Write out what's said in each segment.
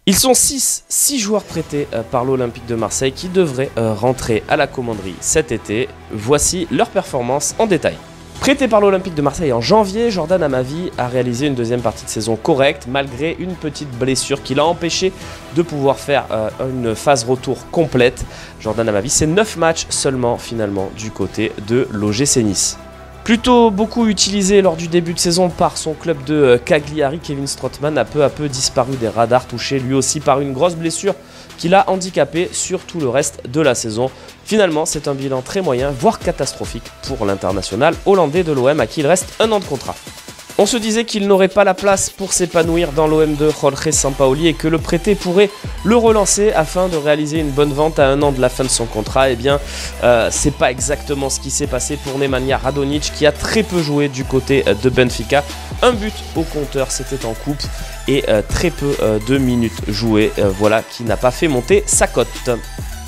Ils sont 6 joueurs prêtés par l'Olympique de Marseille qui devraient rentrer à la commanderie cet été. Voici leurs performances en détail. Prêté par l'Olympique de Marseille en janvier, Jordan Amavi a réalisé une deuxième partie de saison correcte malgré une petite blessure qui l'a empêché de pouvoir faire une phase retour complète. Jordan Amavi, c'est 9 matchs seulement finalement du côté de l'OGC Nice. Plutôt beaucoup utilisé lors du début de saison par son club de Cagliari, Kevin Strootman a peu à peu disparu des radars, touché lui aussi par une grosse blessure qui l'a handicapé sur tout le reste de la saison. Finalement, c'est un bilan très moyen, voire catastrophique pour l'international hollandais de l'OM à qui il reste un an de contrat. On se disait qu'il n'aurait pas la place pour s'épanouir dans l'OM de Jorge Sampaoli et que le prêté pourrait le relancer afin de réaliser une bonne vente à un an de la fin de son contrat. Eh bien, c'est pas exactement ce qui s'est passé pour Nemanja Radonjic qui a très peu joué du côté de Benfica. Un but au compteur, c'était en coupe et très peu de minutes jouées, voilà qui n'a pas fait monter sa cote.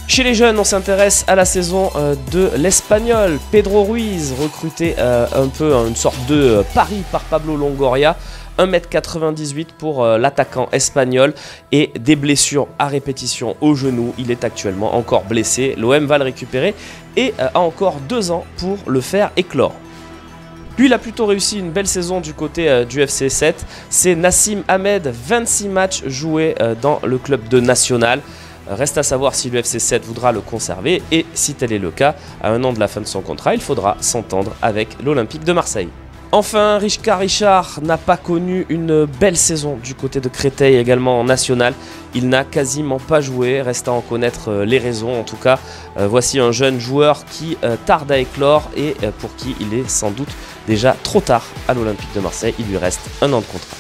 Chez les jeunes, on s'intéresse à la saison de l'Espagnol. Pedro Ruiz, recruté un peu une sorte de pari par Pablo Longoria. 1,98 m pour l'attaquant espagnol et des blessures à répétition au genou. Il est actuellement encore blessé. L'OM va le récupérer et a encore 2 ans pour le faire éclore. Lui, il a plutôt réussi une belle saison du côté du FC 7. C'est Nassim Ahmed, 26 matchs joués dans le club de Nacional. Reste à savoir si le FC 7 voudra le conserver et si tel est le cas, à un an de la fin de son contrat, il faudra s'entendre avec l'Olympique de Marseille. Enfin, Rishka Richard n'a pas connu une belle saison du côté de Créteil, également en national. Il n'a quasiment pas joué, reste à en connaître les raisons. En tout cas, voici un jeune joueur qui tarde à éclore et pour qui il est sans doute déjà trop tard à l'Olympique de Marseille. Il lui reste un an de contrat.